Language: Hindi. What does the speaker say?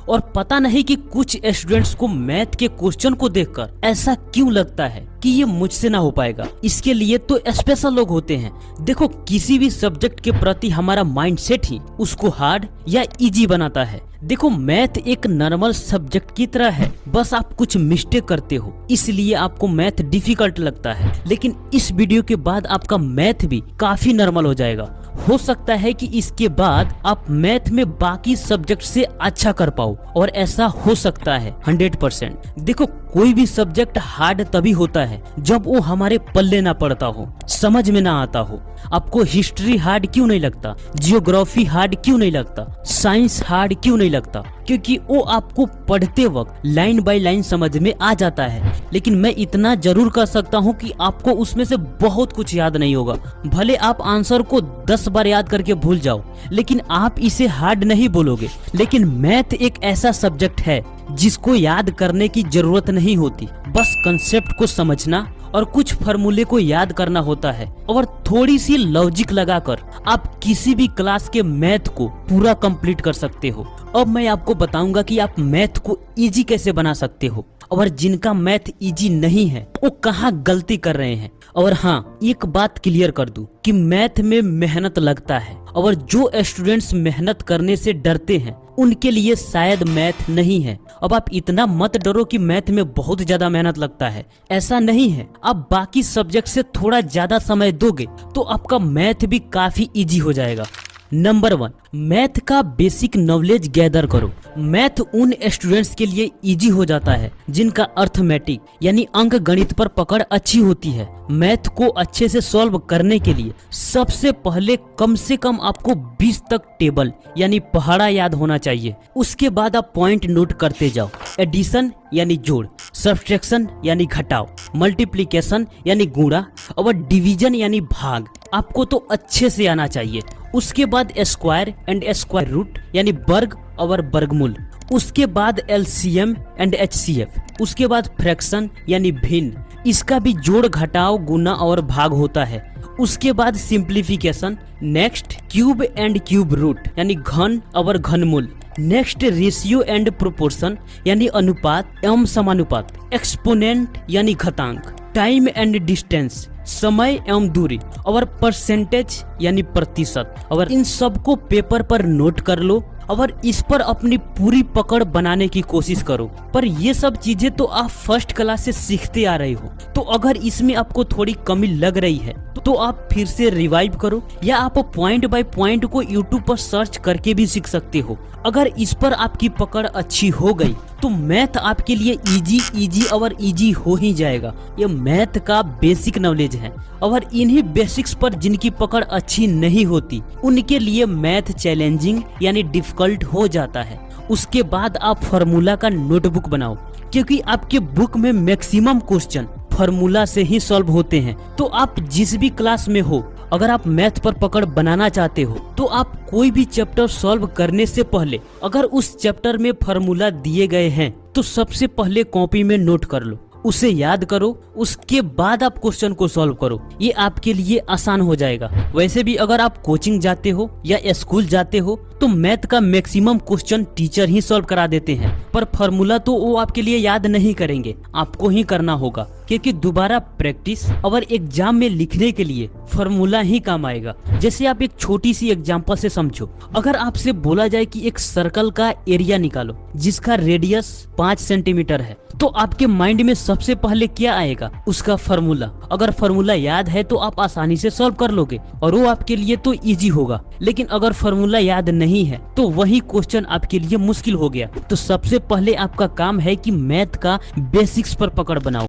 और पता नहीं कि कुछ स्टूडेंट्स को मैथ के क्वेश्चन को देखकर ऐसा क्यों लगता है कि ये मुझसे ना हो पाएगा। इसके लिए तो स्पेशल लोग होते हैं। देखो, किसी भी सब्जेक्ट के प्रति हमारा माइंडसेट ही उसको हार्ड या इजी बनाता है। देखो, मैथ एक नॉर्मल सब्जेक्ट की तरह है, बस आप कुछ मिस्टेक करते हो इसलिए आपको मैथ डिफिकल्ट लगता है। लेकिन इस वीडियो के बाद आपका मैथ भी काफी नॉर्मल हो जाएगा। हो सकता है कि इसके बाद आप मैथ में बाकी सब्जेक्ट से अच्छा कर पाओ, और ऐसा हो सकता है 100%। देखो, कोई भी सब्जेक्ट हार्ड तभी होता है जब वो हमारे पल्ले ना पड़ता हो, समझ में ना आता हो। आपको हिस्ट्री हार्ड क्यों नहीं लगता, जियोग्राफी हार्ड क्यों नहीं लगता, साइंस हार्ड क्यों नहीं लगता? क्योंकि वो आपको पढ़ते वक्त लाइन बाय लाइन समझ में आ जाता है। लेकिन मैं इतना जरूर कह सकता हूँ कि आपको उसमें से बहुत कुछ याद नहीं होगा। भले आप आंसर को 10 बार याद करके भूल जाओ, लेकिन आप इसे हार्ड नहीं बोलोगे। लेकिन मैथ एक ऐसा सब्जेक्ट है जिसको याद करने की जरूरत नहीं होती, बस कंसेप्ट को समझना और कुछ फार्मूले को याद करना होता है, और थोड़ी सी लॉजिक लगाकर आप किसी भी क्लास के मैथ को पूरा कंप्लीट कर सकते हो। अब मैं आपको बताऊंगा कि आप मैथ को इजी कैसे बना सकते हो, और जिनका मैथ इजी नहीं है वो कहाँ गलती कर रहे हैं। और हाँ, एक बात क्लियर कर दूं कि मैथ में मेहनत लगता है, और जो स्टूडेंट्स मेहनत करने से डरते हैं उनके लिए शायद मैथ नहीं है। अब आप इतना मत डरो कि मैथ में बहुत ज्यादा मेहनत लगता है, ऐसा नहीं है। आप बाकी सब्जेक्ट से थोड़ा ज्यादा समय दोगे तो आपका मैथ भी काफी इजी हो जाएगा। नंबर 1, मैथ का बेसिक नॉलेज गैदर करो। मैथ उन स्टूडेंट्स के लिए इजी हो जाता है जिनका अर्थमेटिक यानी अंक गणित पर पकड़ अच्छी होती है। मैथ को अच्छे से सॉल्व करने के लिए सबसे पहले कम से कम आपको 20 तक टेबल यानी पहाड़ा याद होना चाहिए। उसके बाद आप पॉइंट नोट करते जाओ। एडिशन यानी जोड़, सब्ट्रैक्शन यानी घटाव, मल्टीप्लिकेशन यानी गुणा, और डिवीजन यानी भाग आपको तो अच्छे से आना चाहिए। उसके बाद स्क्वायर एंड स्क्वायर रूट यानी वर्ग और वर्गमूल। उसके बाद एलसीएम एंड एचसीएफ। उसके बाद फ्रैक्शन यानी भिन्न, इसका भी जोड़ घटाव गुना और भाग होता है। उसके बाद simplification. Next cube and cube root यानी घन और घनमूल। नेक्स्ट रेशियो एंड प्रोपोर्शन यानी अनुपात एवं समानुपात। एक्सपोनेंट यानी घातांक। टाइम एंड डिस्टेंस समय एवं दूरी, और परसेंटेज यानी प्रतिशत। और इन सबको पेपर पर नोट कर लो और इस पर अपनी पूरी पकड़ बनाने की कोशिश करो। पर ये सब चीजें तो आप फर्स्ट क्लास से सीखते आ रहे हो, तो अगर इसमें आपको थोड़ी कमी लग रही है तो आप फिर से रिवाइव करो, या आप पॉइंट बाय पॉइंट को यूट्यूब पर सर्च करके भी सीख सकते हो। अगर इस पर आपकी पकड़ अच्छी हो गई तो मैथ आपके लिए इजी और इजी हो ही जाएगा। ये मैथ का बेसिक नॉलेज है, और इन्हीं बेसिक्स पर जिनकी पकड़ अच्छी नहीं होती उनके लिए मैथ चैलेंजिंग यानी डिफिकल्ट हो जाता है। उसके बाद आप फार्मूला का नोटबुक बनाओ, क्योंकि आपके बुक में मैक्सिमम क्वेश्चन फार्मूला से ही सॉल्व होते हैं। तो आप जिस भी क्लास में हो, अगर आप मैथ पर पकड़ बनाना चाहते हो तो आप कोई भी चैप्टर सॉल्व करने से पहले अगर उस चैप्टर में फार्मूला दिए गए हैं तो सबसे पहले कॉपी में नोट कर लो, उसे याद करो, उसके बाद आप क्वेश्चन को सॉल्व करो। ये आपके लिए आसान हो जाएगा। वैसे भी अगर आप कोचिंग जाते हो या स्कूल जाते हो तो मैथ का मैक्सिमम क्वेश्चन टीचर ही सॉल्व करा देते हैं, पर फार्मूला तो वो आपके लिए याद नहीं करेंगे, आपको ही करना होगा। क्योंकि दोबारा प्रैक्टिस और एग्जाम में लिखने के लिए फार्मूला ही काम आएगा। जैसे आप एक छोटी सी एग्जांपल से समझो। अगर आपसे बोला जाए कि एक सर्कल का एरिया निकालो जिसका रेडियस 5 सेंटीमीटर है, तो आपके माइंड में सबसे पहले क्या आएगा? उसका फार्मूला। अगर फार्मूला याद है तो आप आसानी से सॉल्व कर लोगे और वो आपके लिए तो इजी होगा। लेकिन अगर फार्मूला याद नहीं है तो वही क्वेश्चन आपके लिए मुश्किल हो गया। तो सबसे पहले आपका काम है कि मैथ का बेसिक्स पर पकड़ बनाओ।